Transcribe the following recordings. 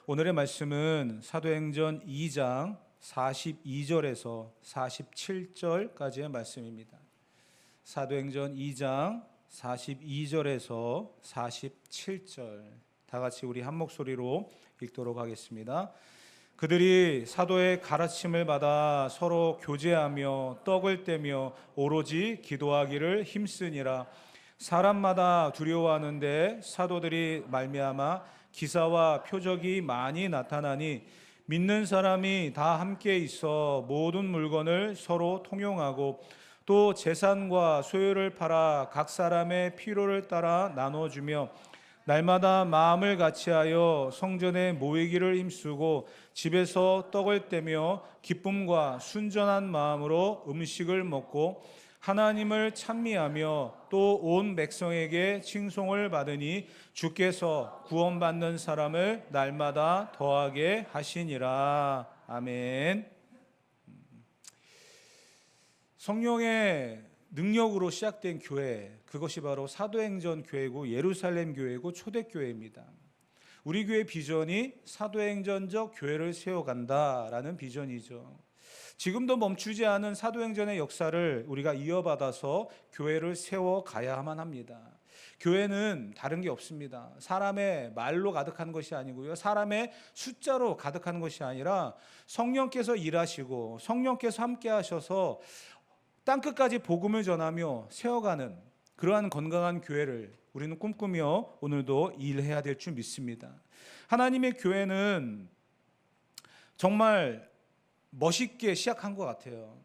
오늘의 말씀은 사도행전 2장 42절에서 47절까지의 말씀입니다. 사도행전 2장 42절에서 47절 다 같이 우리 한 목소리로 읽도록 하겠습니다. 그들이 사도의 가르침을 받아 서로 교제하며 떡을 떼며 오로지 기도하기를 힘쓰니라. 사람마다 두려워하는데 사도들이 말미암아 기사와 표적이 많이 나타나니 믿는 사람이 다 함께 있어 모든 물건을 서로 통용하고 또 재산과 소유를 팔아 각 사람의 필요를 따라 나눠주며 날마다 마음을 같이하여 성전에 모이기를 힘쓰고 집에서 떡을 떼며 기쁨과 순전한 마음으로 음식을 먹고 하나님을 찬미하며 또 온 백성에게 칭송을 받으니 주께서 구원받는 사람을 날마다 더하게 하시니라. 아멘. 성령의 능력으로 시작된 교회, 그것이 바로 사도행전 교회고 예루살렘 교회고 초대교회입니다. 우리 교회 비전이 사도행전적 교회를 세워간다라는 비전이죠. 지금도 멈추지 않은 사도행전의 역사를 우리가 이어받아서 교회를 세워가야만 합니다. 교회는 다른 게 없습니다. 사람의 말로 가득한 것이 아니고요, 사람의 숫자로 가득한 것이 아니라 성령께서 일하시고 성령께서 함께 하셔서 땅끝까지 복음을 전하며 세워가는 그러한 건강한 교회를 우리는 꿈꾸며 오늘도 일해야 될 줄 믿습니다. 하나님의 교회는 정말 멋있게 시작한 것 같아요.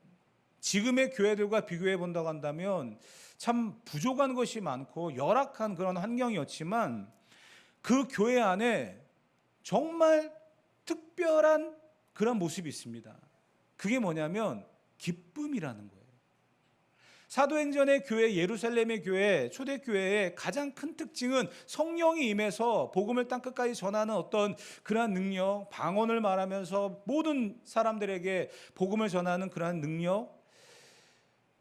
지금의 교회들과 비교해 본다고 한다면 참 부족한 것이 많고 열악한 그런 환경이었지만 그 교회 안에 정말 특별한 그런 모습이 있습니다. 그게 뭐냐면 기쁨이라는 거예요. 사도행전의 교회, 예루살렘의 교회, 초대교회의 가장 큰 특징은 성령이 임해서 복음을 땅끝까지 전하는 어떤 그러한 능력, 방언을 말하면서 모든 사람들에게 복음을 전하는 그러한 능력,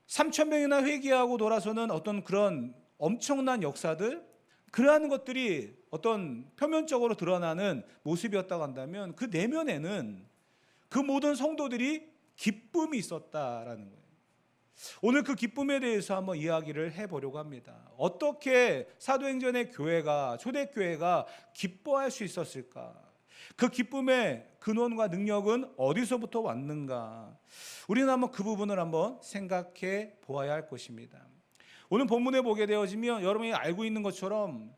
3,000명이나 회개하고 돌아서는 어떤 그런 엄청난 역사들, 그러한 것들이 어떤 표면적으로 드러나는 모습이었다고 한다면 그 내면에는 그 모든 성도들이 기쁨이 있었다라는 거예요. 오늘 그 기쁨에 대해서 한번 이야기를 해보려고 합니다. 어떻게 사도행전의 교회가, 초대교회가 기뻐할 수 있었을까? 그 기쁨의 근원과 능력은 어디서부터 왔는가? 우리는 한번 그 부분을 한번 생각해 보아야 할 것입니다. 오늘 본문에 보게 되어지면 여러분이 알고 있는 것처럼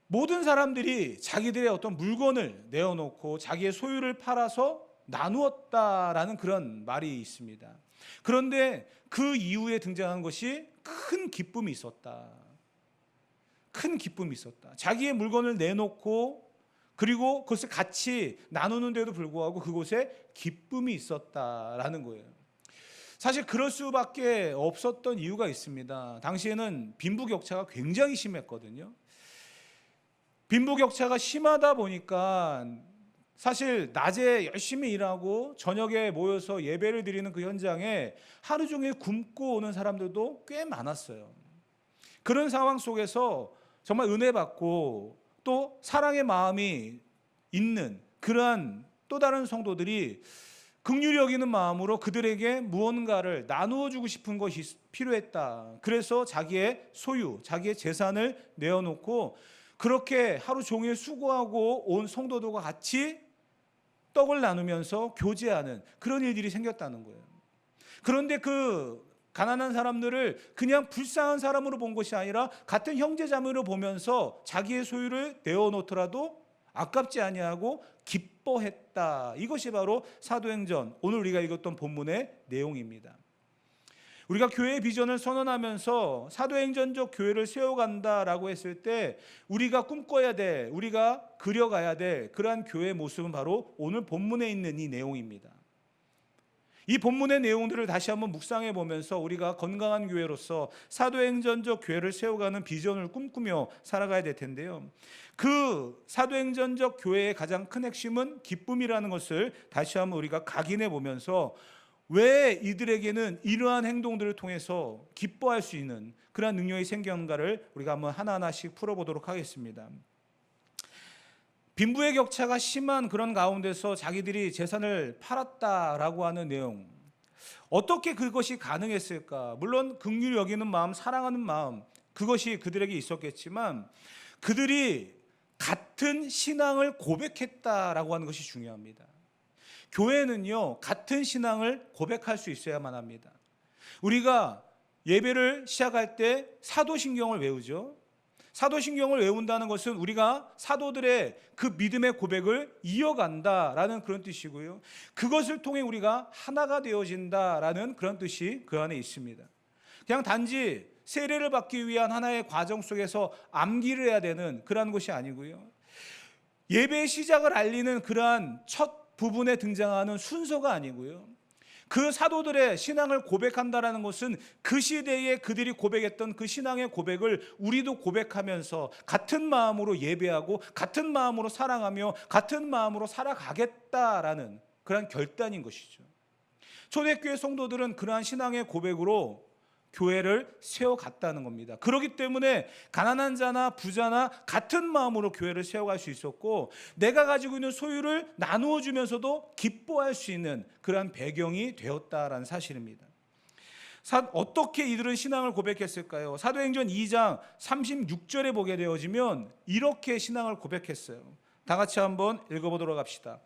모든 사람들이 자기들의 어떤 물건을 내어놓고 자기의 소유를 팔아서 나누었다라는 그런 말이 있습니다. 그런데 그 이후에 등장한 것이 큰 기쁨이 있었다. 큰 기쁨이 있었다. 자기의 물건을 내놓고 그리고 그것을 같이 나누는데도 불구하고 그곳에 기쁨이 있었다라는 거예요. 사실 그럴 수밖에 없었던 이유가 있습니다. 당시에는 빈부격차가 굉장히 심했거든요. 빈부격차가 심하다 보니까 사실 낮에 열심히 일하고 저녁에 모여서 예배를 드리는 그 현장에 하루 종일 굶고 오는 사람들도 꽤 많았어요. 그런 상황 속에서 정말 은혜 받고 또 사랑의 마음이 있는 그러한 또 다른 성도들이 긍휼히 여기는 마음으로 그들에게 무언가를 나누어 주고 싶은 것이 필요했다. 그래서 자기의 소유, 자기의 재산을 내어놓고 그렇게 하루 종일 수고하고 온 성도들과 같이 떡을 나누면서 교제하는 그런 일들이 생겼다는 거예요. 그런데 그 가난한 사람들을 그냥 불쌍한 사람으로 본 것이 아니라 같은 형제자매로 보면서 자기의 소유를 내어놓더라도 아깝지 아니하고 기뻐했다. 이것이 바로 사도행전, 오늘 우리가 읽었던 본문의 내용입니다. 우리가 교회의 비전을 선언하면서 사도행전적 교회를 세워간다라고 했을 때 우리가 꿈꿔야 돼, 우리가 그려가야 돼 그러한 교회의 모습은 바로 오늘 본문에 있는 이 내용입니다. 이 본문의 내용들을 다시 한번 묵상해 보면서 우리가 건강한 교회로서 사도행전적 교회를 세워가는 비전을 꿈꾸며 살아가야 될 텐데요. 그 사도행전적 교회의 가장 큰 핵심은 기쁨이라는 것을 다시 한번 우리가 각인해 보면서 왜 이들에게는 이러한 행동들을 통해서 기뻐할 수 있는 그러한 능력이 생겼는가를 우리가 한번 하나하나씩 풀어보도록 하겠습니다. 빈부의 격차가 심한 그런 가운데서 자기들이 재산을 팔았다라고 하는 내용, 어떻게 그것이 가능했을까? 물론 긍휼히 여기는 마음, 사랑하는 마음, 그것이 그들에게 있었겠지만 그들이 같은 신앙을 고백했다라고 하는 것이 중요합니다. 교회는요, 같은 신앙을 고백할 수 있어야만 합니다. 우리가 예배를 시작할 때 사도신경을 외우죠. 사도신경을 외운다는 것은 우리가 사도들의 그 믿음의 고백을 이어간다라는 그런 뜻이고요. 그것을 통해 우리가 하나가 되어진다라는 그런 뜻이 그 안에 있습니다. 그냥 단지 세례를 받기 위한 하나의 과정 속에서 암기를 해야 되는 그러한 것이 아니고요. 예배의 시작을 알리는 그러한 첫 부분에 등장하는 순서가 아니고요. 그 사도들의 신앙을 고백한다라는 것은 그 시대에 그들이 고백했던 그 신앙의 고백을 우리도 고백하면서 같은 마음으로 예배하고 같은 마음으로 사랑하며 같은 마음으로 살아가겠다라는 그런 결단인 것이죠. 초대교회 성도들은 그러한 신앙의 고백으로 교회를 세워갔다는 겁니다. 그렇기 때문에 가난한 자나 부자나 같은 마음으로 교회를 세워갈 수 있었고, 내가 가지고 있는 소유를 나누어 주면서도 기뻐할 수 있는 그러한 배경이 되었다라는 사실입니다. 어떻게 이들은 신앙을 고백했을까요? 사도행전 2장 36절에 보게 되어지면 이렇게 신앙을 고백했어요. 다 같이 한번 읽어보도록 합시다.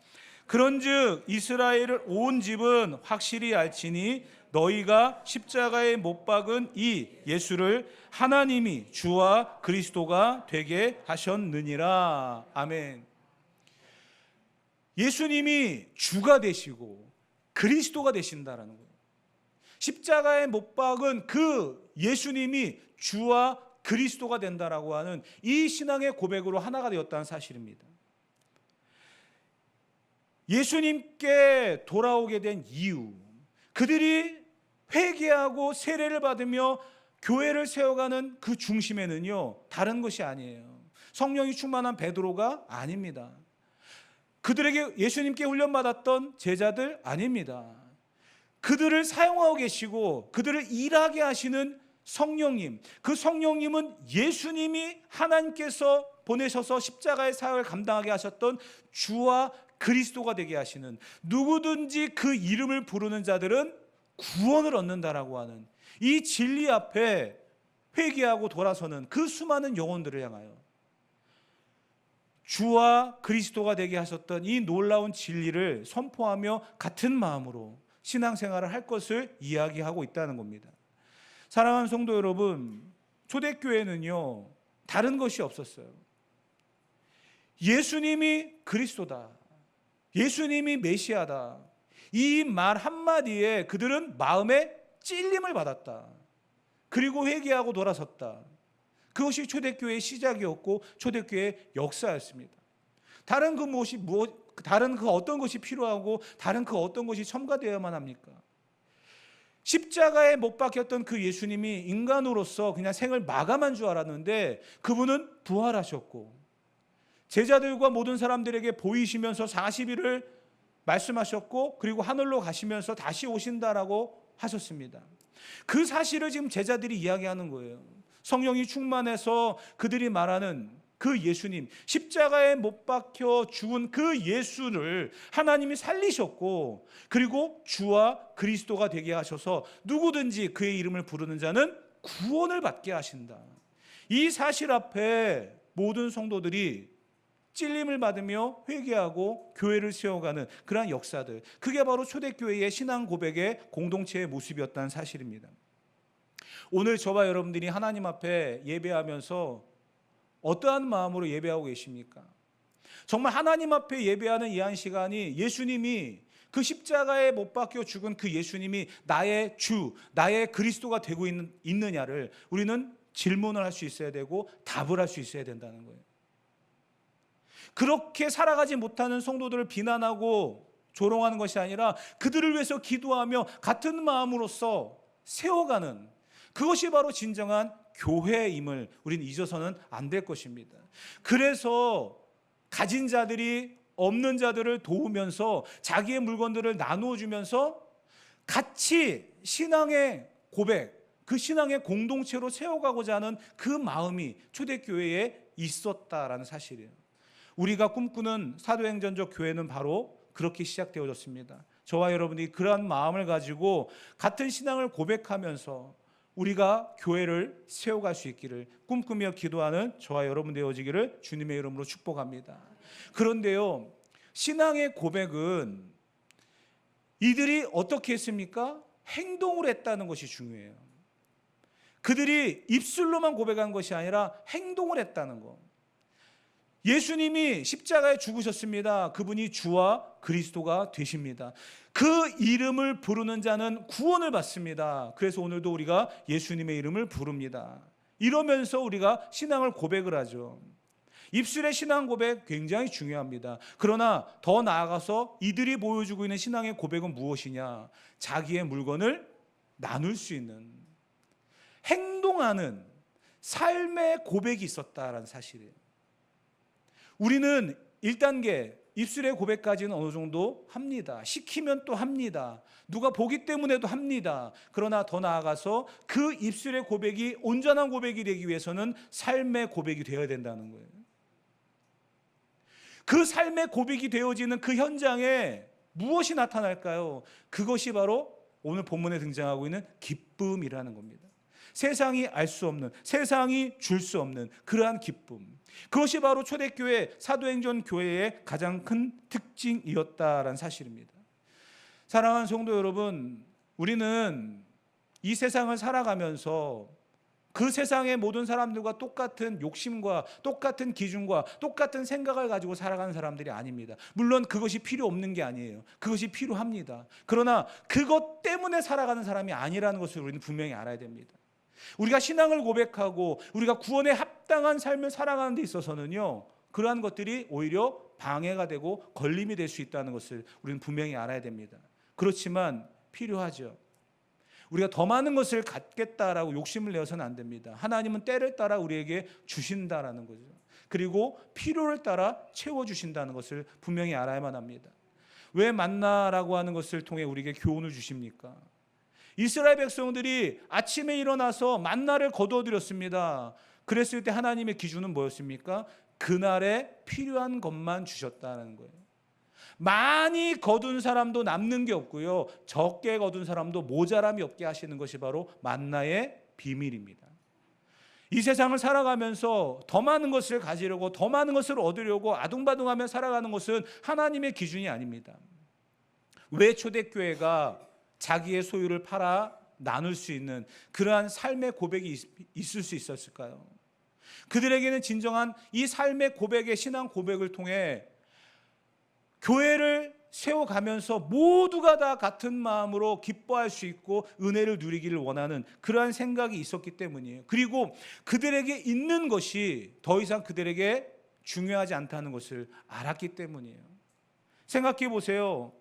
그런즉 이스라엘을 온 집은 확실히 알지니 너희가 십자가에 못 박은 이 예수를 하나님이 주와 그리스도가 되게 하셨느니라. 아멘. 예수님이 주가 되시고 그리스도가 되신다라는 거예요. 십자가에 못 박은 그 예수님이 주와 그리스도가 된다라고 하는 이 신앙의 고백으로 하나가 되었다는 사실입니다. 예수님께 돌아오게 된 이유, 그들이 회개하고 세례를 받으며 교회를 세워가는 그 중심에는요, 다른 것이 아니에요. 성령이 충만한 베드로가 아닙니다. 그들에게 예수님께 훈련받았던 제자들 아닙니다. 그들을 사용하고 계시고 그들을 일하게 하시는 성령님, 그 성령님은 예수님이 하나님께서 보내셔서 십자가의 사역을 감당하게 하셨던 주와 그리스도가 되게 하시는, 누구든지 그 이름을 부르는 자들은 구원을 얻는다라고 하는 이 진리 앞에 회개하고 돌아서는 그 수많은 영혼들을 향하여 주와 그리스도가 되게 하셨던 이 놀라운 진리를 선포하며 같은 마음으로 신앙생활을 할 것을 이야기하고 있다는 겁니다. 사랑하는 성도 여러분, 초대교회는요, 다른 것이 없었어요. 예수님이 그리스도다, 예수님이 메시아다, 이 말 한마디에 그들은 마음에 찔림을 받았다. 그리고 회개하고 돌아섰다. 그것이 초대교회의 시작이었고 초대교회의 역사였습니다. 다른 그 어떤 것이 필요하고 다른 그 어떤 것이 첨가되어야만 합니까? 십자가에 못 박혔던 그 예수님이 인간으로서 그냥 생을 마감한 줄 알았는데 그분은 부활하셨고 제자들과 모든 사람들에게 보이시면서 40일을 말씀하셨고 그리고 하늘로 가시면서 다시 오신다라고 하셨습니다. 그 사실을 지금 제자들이 이야기하는 거예요. 성령이 충만해서 그들이 말하는 그 예수님, 십자가에 못 박혀 죽은 그 예수를 하나님이 살리셨고 그리고 주와 그리스도가 되게 하셔서 누구든지 그의 이름을 부르는 자는 구원을 받게 하신다. 이 사실 앞에 모든 성도들이 찔림을 받으며 회개하고 교회를 세워가는 그러한 역사들, 그게 바로 초대교회의 신앙 고백의 공동체의 모습이었다는 사실입니다. 오늘 저와 여러분들이 하나님 앞에 예배하면서 어떠한 마음으로 예배하고 계십니까? 정말 하나님 앞에 예배하는 이 한 시간이 예수님이 그 십자가에 못 박혀 죽은 그 예수님이 나의 주, 나의 그리스도가 되고 있느냐를 우리는 질문을 할 수 있어야 되고 답을 할 수 있어야 된다는 거예요. 그렇게 살아가지 못하는 성도들을 비난하고 조롱하는 것이 아니라 그들을 위해서 기도하며 같은 마음으로서 세워가는, 그것이 바로 진정한 교회임을 우리는 잊어서는 안 될 것입니다. 그래서 가진 자들이 없는 자들을 도우면서 자기의 물건들을 나누어 주면서 같이 신앙의 고백, 그 신앙의 공동체로 세워가고자 하는 그 마음이 초대교회에 있었다라는 사실이에요. 우리가 꿈꾸는 사도행전적 교회는 바로 그렇게 시작되어졌습니다. 저와 여러분이 그러한 마음을 가지고 같은 신앙을 고백하면서 우리가 교회를 세워갈 수 있기를 꿈꾸며 기도하는 저와 여러분 되어지기를 주님의 이름으로 축복합니다. 그런데요, 신앙의 고백은 이들이 어떻게 했습니까? 행동을 했다는 것이 중요해요. 그들이 입술로만 고백한 것이 아니라 행동을 했다는 것. 예수님이 십자가에 죽으셨습니다. 그분이 주와 그리스도가 되십니다. 그 이름을 부르는 자는 구원을 받습니다. 그래서 오늘도 우리가 예수님의 이름을 부릅니다. 이러면서 우리가 신앙을 고백을 하죠. 입술의 신앙 고백 굉장히 중요합니다. 그러나 더 나아가서 이들이 보여주고 있는 신앙의 고백은 무엇이냐? 자기의 물건을 나눌 수 있는, 행동하는 삶의 고백이 있었다라는 사실이에요. 우리는 1단계 입술의 고백까지는 어느 정도 합니다. 시키면 또 합니다. 누가 보기 때문에도 합니다. 그러나 더 나아가서 그 입술의 고백이 온전한 고백이 되기 위해서는 삶의 고백이 되어야 된다는 거예요. 그 삶의 고백이 되어지는 그 현장에 무엇이 나타날까요? 그것이 바로 오늘 본문에 등장하고 있는 기쁨이라는 겁니다. 세상이 알 수 없는, 세상이 줄 수 없는 그러한 기쁨. 그것이 바로 초대교회, 사도행전 교회의 가장 큰 특징이었다라는 사실입니다. 사랑하는 성도 여러분, 우리는 이 세상을 살아가면서 그 세상의 모든 사람들과 똑같은 욕심과 똑같은 기준과 똑같은 생각을 가지고 살아가는 사람들이 아닙니다. 물론 그것이 필요 없는 게 아니에요. 그것이 필요합니다. 그러나 그것 때문에 살아가는 사람이 아니라는 것을 우리는 분명히 알아야 됩니다. 우리가 신앙을 고백하고 우리가 구원에 합당한 삶을 살아가는 데 있어서는요, 그러한 것들이 오히려 방해가 되고 걸림이 될 수 있다는 것을 우리는 분명히 알아야 됩니다. 그렇지만 필요하죠. 우리가 더 많은 것을 갖겠다라고 욕심을 내어서는 안 됩니다. 하나님은 때를 따라 우리에게 주신다라는 거죠. 그리고 필요를 따라 채워주신다는 것을 분명히 알아야만 합니다. 왜 만나라고 하는 것을 통해 우리에게 교훈을 주십니까? 이스라엘 백성들이 아침에 일어나서 만나를 거두어드렸습니다. 그랬을 때 하나님의 기준은 뭐였습니까? 그날에 필요한 것만 주셨다는 거예요. 많이 거둔 사람도 남는 게 없고요, 적게 거둔 사람도 모자람이 없게 하시는 것이 바로 만나의 비밀입니다. 이 세상을 살아가면서 더 많은 것을 가지려고, 더 많은 것을 얻으려고 아둥바둥하며 살아가는 것은 하나님의 기준이 아닙니다. 왜 초대교회가 자기의 소유를 팔아 나눌 수 있는 그러한 삶의 고백이 있을 수 있었을까요? 그들에게는 진정한 이 삶의 고백의 신앙 고백을 통해 교회를 세워가면서 모두가 다 같은 마음으로 기뻐할 수 있고 은혜를 누리기를 원하는 그러한 생각이 있었기 때문이에요. 그리고 그들에게 있는 것이 더 이상 그들에게 중요하지 않다는 것을 알았기 때문이에요. 생각해 보세요.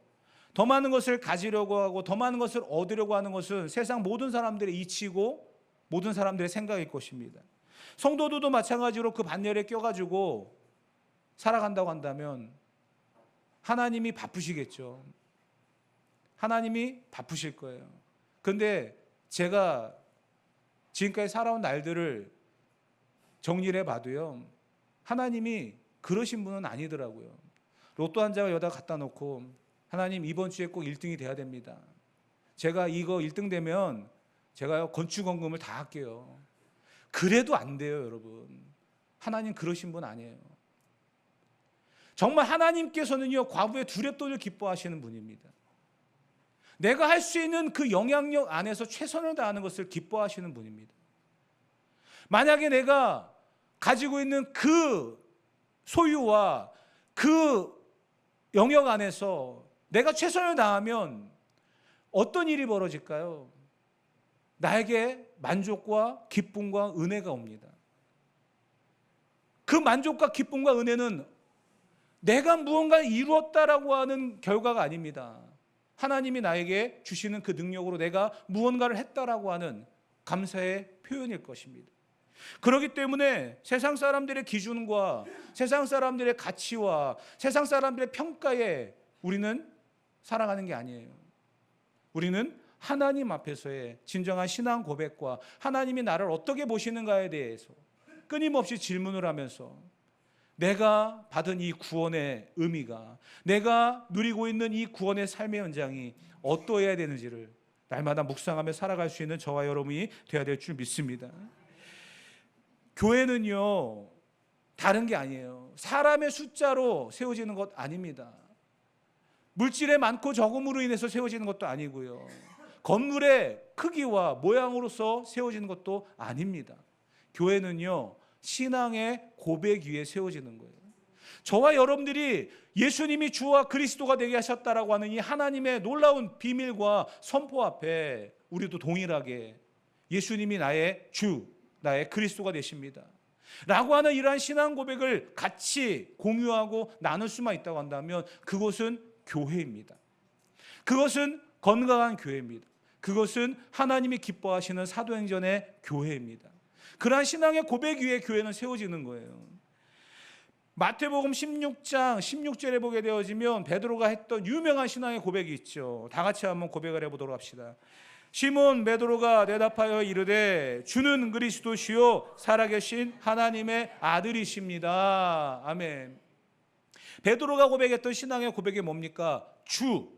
더 많은 것을 가지려고 하고 더 많은 것을 얻으려고 하는 것은 세상 모든 사람들의 이치고 모든 사람들의 생각일 것입니다. 성도들도 마찬가지로 그 반열에 껴가지고 살아간다고 한다면 하나님이 바쁘시겠죠. 하나님이 바쁘실 거예요. 그런데 제가 지금까지 살아온 날들을 정리를 해봐도요, 하나님이 그러신 분은 아니더라고요. 로또 한 장을 여기다 갖다 놓고 하나님 이번 주에 꼭 1등이 돼야 됩니다. 제가 이거 1등 되면 제가 건축원금을 다 할게요. 그래도 안 돼요, 여러분. 하나님 그러신 분 아니에요. 정말 하나님께서는요, 과부의 두렵도를 기뻐하시는 분입니다. 내가 할 수 있는 그 영향력 안에서 최선을 다하는 것을 기뻐하시는 분입니다. 만약에 내가 가지고 있는 그 소유와 그 영역 안에서 내가 최선을 다하면 어떤 일이 벌어질까요? 나에게 만족과 기쁨과 은혜가 옵니다. 그 만족과 기쁨과 은혜는 내가 무언가를 이루었다라고 하는 결과가 아닙니다. 하나님이 나에게 주시는 그 능력으로 내가 무언가를 했다라고 하는 감사의 표현일 것입니다. 그렇기 때문에 세상 사람들의 기준과 세상 사람들의 가치와 세상 사람들의 평가에 우리는 살아가는 게 아니에요. 우리는 하나님 앞에서의 진정한 신앙 고백과 하나님이 나를 어떻게 보시는가에 대해서 끊임없이 질문을 하면서 내가 받은 이 구원의 의미가, 내가 누리고 있는 이 구원의 삶의 현장이 어떠해야 되는지를 날마다 묵상하며 살아갈 수 있는 저와 여러분이 되어야 될 줄 믿습니다. 교회는요, 다른 게 아니에요. 사람의 숫자로 세워지는 것 아닙니다. 물질의 많고 적음으로 인해서 세워지는 것도 아니고요. 건물의 크기와 모양으로서 세워지는 것도 아닙니다. 교회는요, 신앙의 고백 위에 세워지는 거예요. 저와 여러분들이 예수님이 주와 그리스도가 되게 하셨다라고 하는 이 하나님의 놀라운 비밀과 선포 앞에 우리도 동일하게 예수님이 나의 주, 나의 그리스도가 되십니다 라고 하는 이러한 신앙 고백을 같이 공유하고 나눌 수만 있다고 한다면 그것은 교회입니다. 그것은 건강한 교회입니다. 그것은 하나님이 기뻐하시는 사도행전의 교회입니다. 그러한 신앙의 고백 위에 교회는 세워지는 거예요. 마태복음 16장 16절에 보게 되어지면 베드로가 했던 유명한 신앙의 고백이 있죠. 다 같이 한번 고백을 해보도록 합시다. 시몬 베드로가 대답하여 이르되 주는 그리스도시요 살아계신 하나님의 아들이십니다. 아멘. 베드로가 고백했던 신앙의 고백이 뭡니까? 주,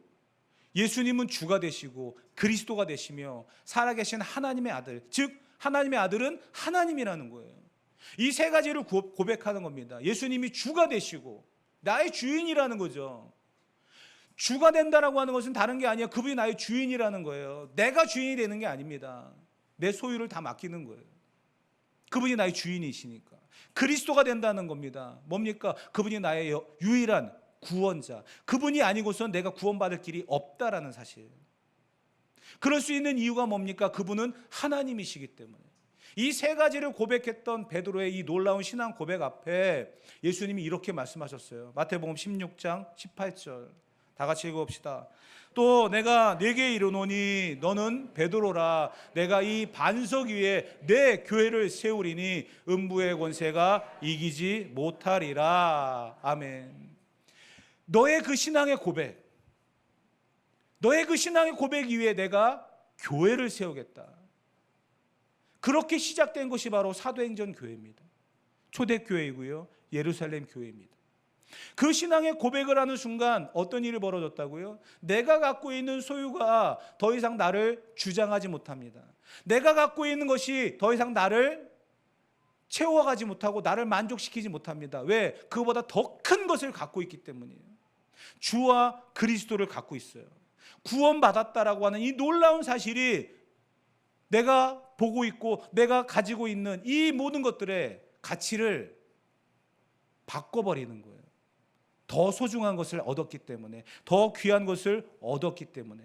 예수님은 주가 되시고 그리스도가 되시며 살아계신 하나님의 아들, 즉 하나님의 아들은 하나님이라는 거예요. 이 세 가지를 고백하는 겁니다. 예수님이 주가 되시고 나의 주인이라는 거죠. 주가 된다라고 하는 것은 다른 게 아니에요. 그분이 나의 주인이라는 거예요. 내가 주인이 되는 게 아닙니다. 내 소유를 다 맡기는 거예요. 그분이 나의 주인이시니까. 그리스도가 된다는 겁니다. 뭡니까? 그분이 나의 유일한 구원자. 그분이 아니고선 내가 구원받을 길이 없다라는 사실. 그럴 수 있는 이유가 뭡니까? 그분은 하나님이시기 때문에. 이 세 가지를 고백했던 베드로의 이 놀라운 신앙 고백 앞에 예수님이 이렇게 말씀하셨어요. 마태복음 16장 18절 다 같이 읽어봅시다. 또 내가 네게 이르노니 너는 베드로라. 내가 이 반석 위에 내 교회를 세우리니 음부의 권세가 이기지 못하리라. 아멘. 너의 그 신앙의 고백, 너의 그 신앙의 고백 위에 내가 교회를 세우겠다. 그렇게 시작된 것이 바로 사도행전 교회입니다. 초대교회이고요, 예루살렘 교회입니다. 그 신앙의 고백을 하는 순간 어떤 일이 벌어졌다고요? 내가 갖고 있는 소유가 더 이상 나를 주장하지 못합니다. 내가 갖고 있는 것이 더 이상 나를 채워가지 못하고 나를 만족시키지 못합니다. 왜? 그거보다 더 큰 것을 갖고 있기 때문이에요. 주와 그리스도를 갖고 있어요. 구원받았다라고 하는 이 놀라운 사실이 내가 보고 있고 내가 가지고 있는 이 모든 것들의 가치를 바꿔버리는 거예요. 더 소중한 것을 얻었기 때문에, 더 귀한 것을 얻었기 때문에.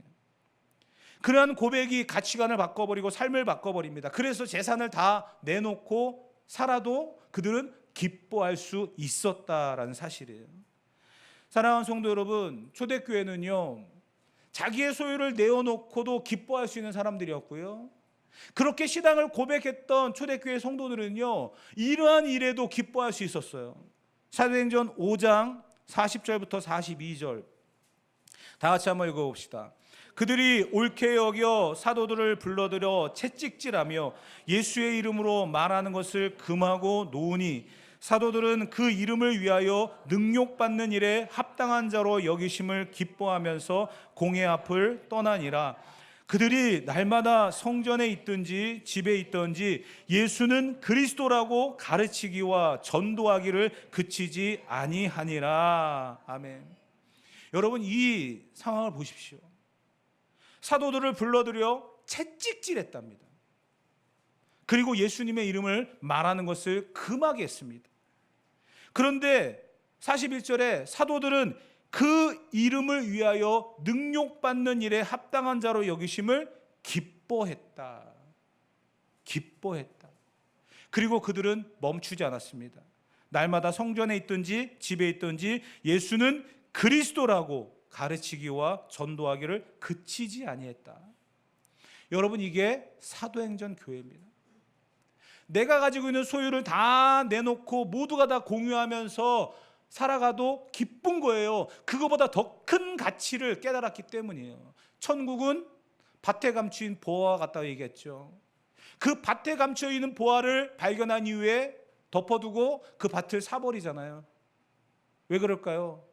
그러한 고백이 가치관을 바꿔버리고 삶을 바꿔버립니다. 그래서 재산을 다 내놓고 살아도 그들은 기뻐할 수 있었다라는 사실이에요. 사랑하는 성도 여러분, 초대교회는요, 자기의 소유를 내어놓고도 기뻐할 수 있는 사람들이었고요, 그렇게 신앙을 고백했던 초대교회 성도들은요, 이러한 일에도 기뻐할 수 있었어요. 사도행전 5장 40절부터 42절 다 같이 한번 읽어봅시다. 그들이 옳게 여겨 사도들을 불러들여 채찍질하며 예수의 이름으로 말하는 것을 금하고 놓으니 사도들은 그 이름을 위하여 능욕받는 일에 합당한 자로 여기심을 기뻐하면서 공회 앞을 떠나니라. 그들이 날마다 성전에 있든지 집에 있든지 예수는 그리스도라고 가르치기와 전도하기를 그치지 아니하니라. 아멘. 여러분, 이 상황을 보십시오. 사도들을 불러들여 채찍질했답니다. 그리고 예수님의 이름을 말하는 것을 금하게 했습니다. 그런데 41절에 사도들은 그 이름을 위하여 능욕받는 일에 합당한 자로 여기심을 기뻐했다. 기뻐했다. 그리고 그들은 멈추지 않았습니다. 날마다 성전에 있든지 집에 있든지 예수는 그리스도라고 가르치기와 전도하기를 그치지 아니했다. 여러분, 이게 사도행전 교회입니다. 내가 가지고 있는 소유를 다 내놓고 모두가 다 공유하면서 살아가도 기쁜 거예요. 그거보다 더 큰 가치를 깨달았기 때문이에요. 천국은 밭에 감추인 보화와 같다고 얘기했죠. 그 밭에 감춰 있는 보화를 발견한 이후에 덮어두고 그 밭을 사버리잖아요. 왜 그럴까요?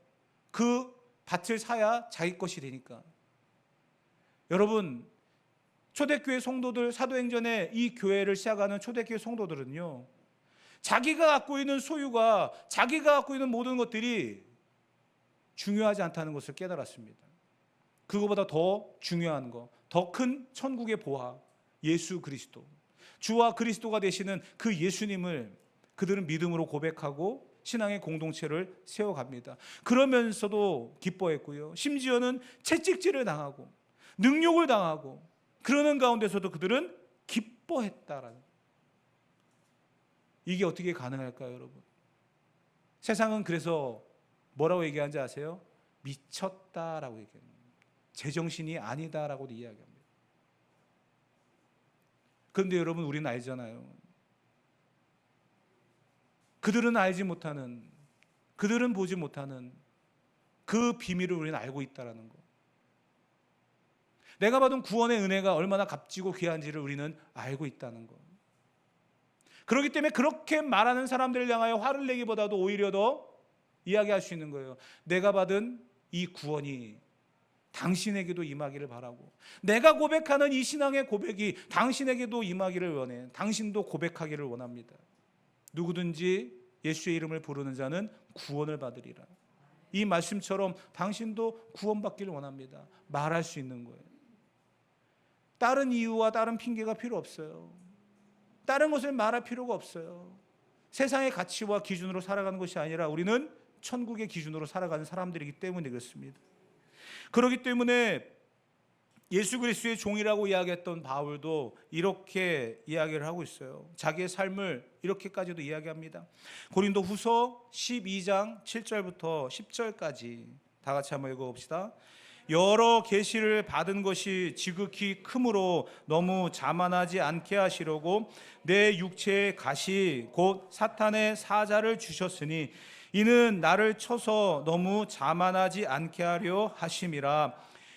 그 밭을 사야 자기 것이 되니까. 여러분, 초대교회 성도들, 사도행전에 이 교회를 시작하는 초대교회 성도들은요, 자기가 갖고 있는 소유가, 자기가 갖고 있는 모든 것들이 중요하지 않다는 것을 깨달았습니다. 그거보다 더 중요한 거, 더 큰 천국의 보화, 예수 그리스도, 주와 그리스도가 되시는 그 예수님을 그들은 믿음으로 고백하고 신앙의 공동체를 세워갑니다. 그러면서도 기뻐했고요, 심지어는 채찍질을 당하고 능욕을 당하고 그러는 가운데서도 그들은 기뻐했다라는, 이게 어떻게 가능할까요, 여러분? 세상은 그래서 뭐라고 얘기하는지 아세요? 미쳤다라고 얘기합니다. 제정신이 아니다라고도 이야기합니다. 그런데 여러분, 우리는 알잖아요. 그들은 알지 못하는, 그들은 보지 못하는 그 비밀을 우리는 알고 있다라는 거. 내가 받은 구원의 은혜가 얼마나 값지고 귀한지를 우리는 알고 있다는 거. 그렇기 때문에 그렇게 말하는 사람들을 향하여 화를 내기보다도 오히려 더 이야기할 수 있는 거예요. 내가 받은 이 구원이 당신에게도 임하기를 바라고, 내가 고백하는 이 신앙의 고백이 당신에게도 임하기를 원해. 당신도 고백하기를 원합니다. 누구든지 예수의 이름을 부르는 자는 구원을 받으리라. 이 말씀처럼 당신도 구원받기를 원합니다. 말할 수 있는 거예요. 다른 이유와 다른 핑계가 필요 없어요. 다른 것을 말할 필요가 없어요. 세상의 가치와 기준으로 살아가는 것이 아니라 우리는 천국의 기준으로 살아가는 사람들이기 때문에 그렇습니다. 그렇기 때문에 예수 그리스도의 종이라고 이야기했던 바울도 이렇게 이야기를 하고 있어요. 자기의 삶을 이렇게까지도 이야기합니다. 고린도 후서 12장 7절부터 10절까지 다 같이 한번 읽어봅시다. 여러 계시를 받은 것이 지극히 크므로 너무 자만하지 않게 하시려고 내 육체의 가시 곧 사탄의 사자를 주셨으니 이는 나를 쳐서 너무 자만하지 않게 하려 하심이라.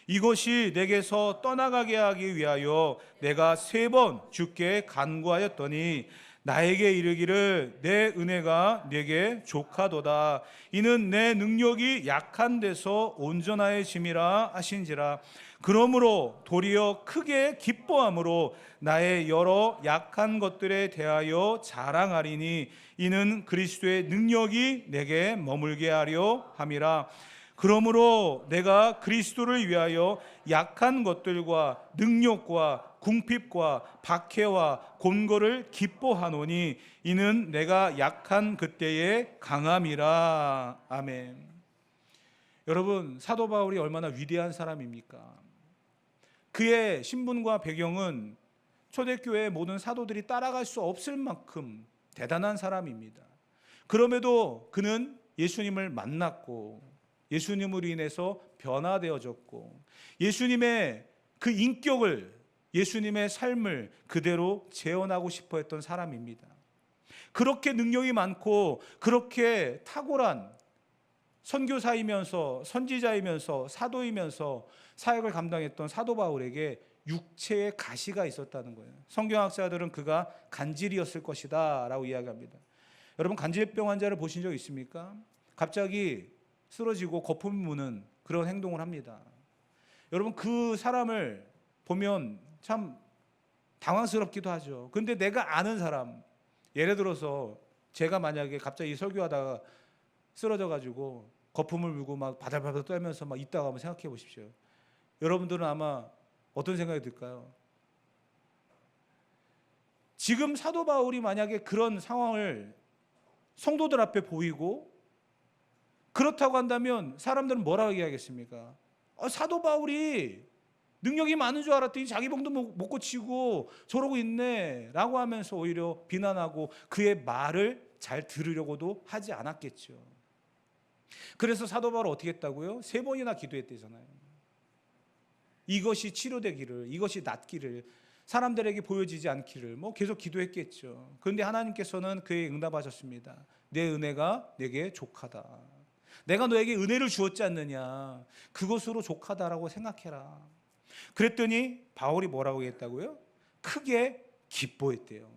이것이 내게서 떠나가게 하기 위하여 내가 3번 주께 간구하였더니 나에게 이르기를 내 은혜가 내게 족하도다. 이는 내 능력이 약한 데서 온전하여짐이라 하신지라. 그러므로 도리어 크게 기뻐함으로 나의 여러 약한 것들에 대하여 자랑하리니 이는 그리스도의 능력이 내게 머물게 하려 함이라. 그러므로 내가 그리스도를 위하여 약한 것들과 능력과 궁핍과 박해와 곤고를 기뻐하노니 이는 내가 약한 그때의 강함이라. 아멘. 여러분, 사도 바울이 얼마나 위대한 사람입니까? 그의 신분과 배경은 초대교회의 모든 사도들이 따라갈 수 없을 만큼 대단한 사람입니다. 그럼에도 그는 예수님을 만났고 예수님으로 인해서 변화되어졌고 예수님의 그 인격을, 예수님의 삶을 그대로 재현하고 싶어 했던 사람입니다. 그렇게 능력이 많고 그렇게 탁월한 선교사이면서 선지자이면서 사도이면서 사역을 감당했던 사도 바울에게 육체의 가시가 있었다는 거예요. 성경학자들은 그가 간질이었을 것이다 라고 이야기합니다. 여러분, 간질병 환자를 보신 적 있습니까? 갑자기 쓰러지고 거품이 무는 그런 행동을 합니다. 여러분, 그 사람을 보면 참 당황스럽기도 하죠. 그런데 내가 아는 사람, 예를 들어서 제가 만약에 갑자기 설교하다가 쓰러져 가지고 거품을 물고 막 바들바들 떨면서 막 있다가 한번 생각해 보십시오. 여러분들은 아마 어떤 생각이 들까요? 지금 사도 바울이 만약에 그런 상황을 성도들 앞에 보이고 그렇다고 한다면 사람들은 뭐라고 얘기하겠습니까? 사도 바울이 능력이 많은 줄 알았더니 자기 병도 못 고치고 저러고 있네 라고 하면서 오히려 비난하고 그의 말을 잘 들으려고도 하지 않았겠죠. 그래서 사도 바울은 어떻게 했다고요? 3번이나 기도했대잖아요. 이것이 치료되기를, 이것이 낫기를, 사람들에게 보여지지 않기를 계속 기도했겠죠. 그런데 하나님께서는 그에 응답하셨습니다. 내 은혜가 내게 족하다. 내가 너에게 은혜를 주었지 않느냐, 그것으로 족하다라고 생각해라. 그랬더니 바울이 뭐라고 했다고요? 크게 기뻐했대요.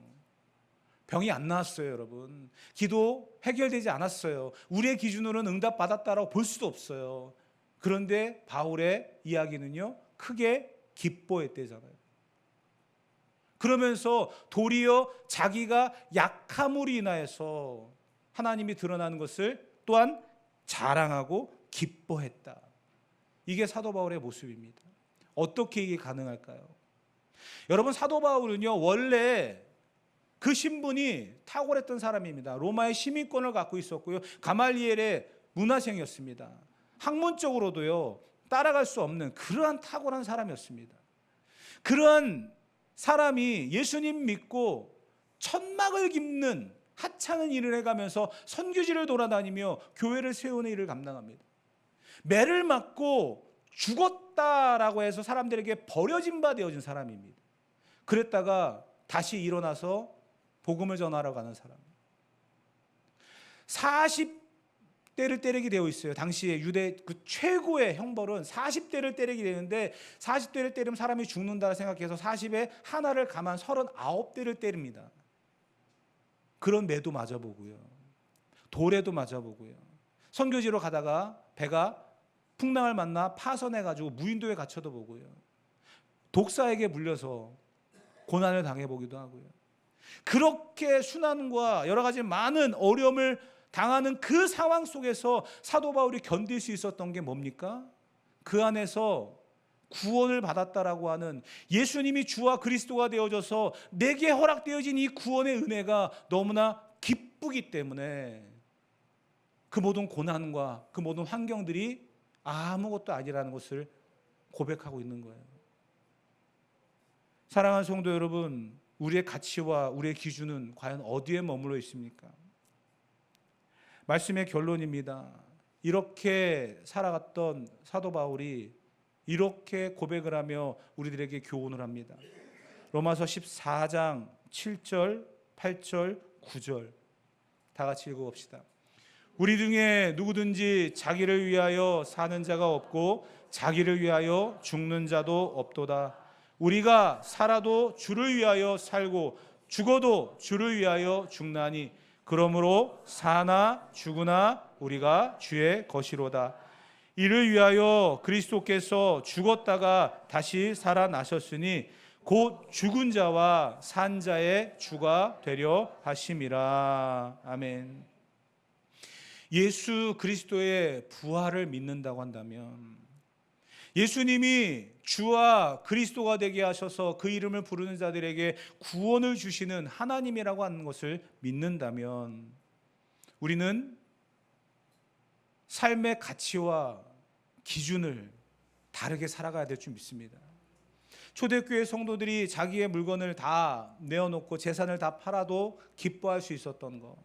병이 안 나았어요, 여러분. 기도 해결되지 않았어요. 우리의 기준으로는 응답받았다라고 볼 수도 없어요. 그런데 바울의 이야기는요, 크게 기뻐했대잖아요. 그러면서 도리어 자기가 약함으로 인하여서 하나님이 드러나는 것을 또한 자랑하고 기뻐했다. 이게 사도 바울의 모습입니다. 어떻게 이게 가능할까요? 여러분, 사도 바울은요, 원래 그 신분이 탁월했던 사람입니다. 로마의 시민권을 갖고 있었고요, 가말리엘의 문화생이었습니다. 학문적으로도요, 따라갈 수 없는 그러한 탁월한 사람이었습니다. 그러한 사람이 예수님 믿고 천막을 깁는 하찮은 일을 해가면서 선교지를 돌아다니며 교회를 세우는 일을 감당합니다. 매를 맞고 죽었다라고 해서 사람들에게 버려진 바 되어진 사람입니다. 그랬다가 다시 일어나서 복음을 전하러 가는 사람. 40대를 때리게 되어 있어요. 당시에 유대 그 최고의 형벌은 40대를 때리게 되는데, 40대를 때리면 사람이 죽는다 생각해서 40에 하나를 감한 39대를 때립니다. 그런 매도 맞아보고요, 돌에도 맞아보고요, 선교지로 가다가 배가 풍랑을 만나 파선해가지고 무인도에 갇혀도 보고요, 독사에게 물려서 고난을 당해보기도 하고요. 그렇게 순환과 여러 가지 많은 어려움을 당하는 그 상황 속에서 사도 바울이 견딜 수 있었던 게 뭡니까? 그 안에서 구원을 받았다라고 하는, 예수님이 주와 그리스도가 되어져서 내게 허락되어진 이 구원의 은혜가 너무나 기쁘기 때문에 그 모든 고난과 그 모든 환경들이 아무것도 아니라는 것을 고백하고 있는 거예요. 사랑하는 성도 여러분, 우리의 가치와 우리의 기준은 과연 어디에 머물러 있습니까? 말씀의 결론입니다. 이렇게 살아갔던 사도 바울이 이렇게 고백을 하며 우리들에게 교훈을 합니다. 로마서 14장 7절, 8절, 9절 다 같이 읽어봅시다. 우리 중에 누구든지 자기를 위하여 사는 자가 없고 자기를 위하여 죽는 자도 없도다. 우리가 살아도 주를 위하여 살고 죽어도 주를 위하여 죽나니 그러므로 사나 죽으나 우리가 주의 것이로다. 이를 위하여 그리스도께서 죽었다가 다시 살아나셨으니 곧 죽은 자와 산 자의 주가 되려 하심이라. 아멘. 예수 그리스도의 부활을 믿는다고 한다면, 예수님이 주와 그리스도가 되게 하셔서 그 이름을 부르는 자들에게 구원을 주시는 하나님이라고 하는 것을 믿는다면, 우리는 삶의 가치와 기준을 다르게 살아가야 될 줄 믿습니다. 초대교회 성도들이 자기의 물건을 다 내어놓고 재산을 다 팔아도 기뻐할 수 있었던 것,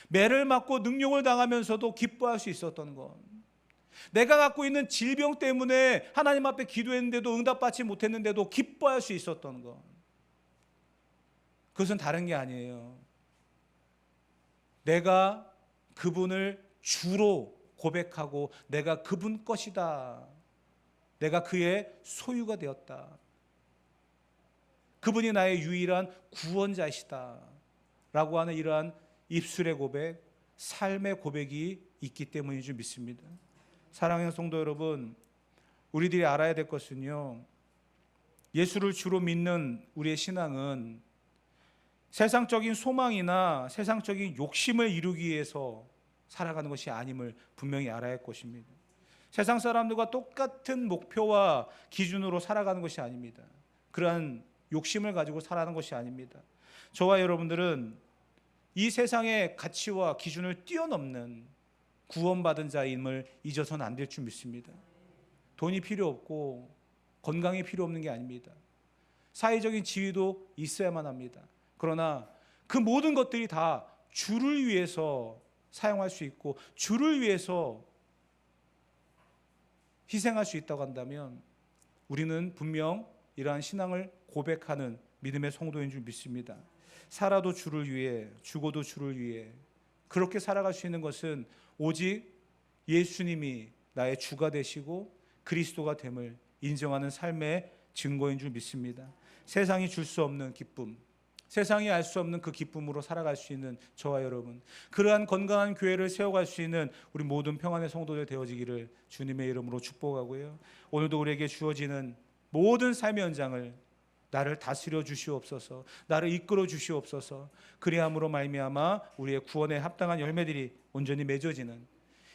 매를 맞고 능욕을 당하면서도 기뻐할 수 있었던 것, 내가 갖고 있는 질병 때문에 하나님 앞에 기도했는데도 응답받지 못했는데도 기뻐할 수 있었던 것, 그것은 다른 게 아니에요. 내가 그분을 주로 고백하고 내가 그분 것이다, 내가 그의 소유가 되었다, 그분이 나의 유일한 구원자시다 라고 하는 이러한 입술의 고백, 삶의 고백이 있기 때문인 줄 믿습니다. 사랑하는 성도 여러분, 우리들이 알아야 될 것은요, 예수를 주로 믿는 우리의 신앙은 세상적인 소망이나 세상적인 욕심을 이루기 위해서 살아가는 것이 아님을 분명히 알아야 할 것입니다. 세상 사람들과 똑같은 목표와 기준으로 살아가는 것이 아닙니다. 그러한 욕심을 가지고 살아가는 것이 아닙니다. 저와 여러분들은 이 세상의 가치와 기준을 뛰어넘는 구원받은 자임을 잊어서는 안 될 줄 믿습니다. 돈이 필요 없고 건강이 필요 없는 게 아닙니다. 사회적인 지위도 있어야만 합니다. 그러나 그 모든 것들이 다 주를 위해서 사용할 수 있고 주를 위해서 희생할 수 있다고 한다면, 우리는 분명 이러한 신앙을 고백하는 믿음의 성도인 줄 믿습니다. 살아도 주를 위해, 죽어도 주를 위해, 그렇게 살아갈 수 있는 것은 오직 예수님이 나의 주가 되시고 그리스도가 됨을 인정하는 삶의 증거인 줄 믿습니다. 세상이 줄 수 없는 기쁨, 세상이 알 수 없는 그 기쁨으로 살아갈 수 있는 저와 여러분, 그러한 건강한 교회를 세워갈 수 있는 우리 모든 평안의 성도들 되어지기를 주님의 이름으로 축복하고요. 오늘도 우리에게 주어지는 모든 삶의 현장을 나를 다스려 주시옵소서, 나를 이끌어 주시옵소서. 그리함으로 말미암아 우리의 구원에 합당한 열매들이 온전히 맺어지는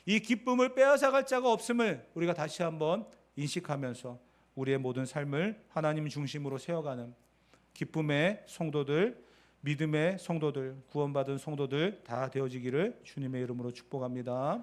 이 기쁨을 빼앗아갈 자가 없음을 우리가 다시 한번 인식하면서 우리의 모든 삶을 하나님 중심으로 세워가는 기쁨의 성도들, 믿음의 성도들, 구원받은 성도들 다 되어지기를 주님의 이름으로 축복합니다.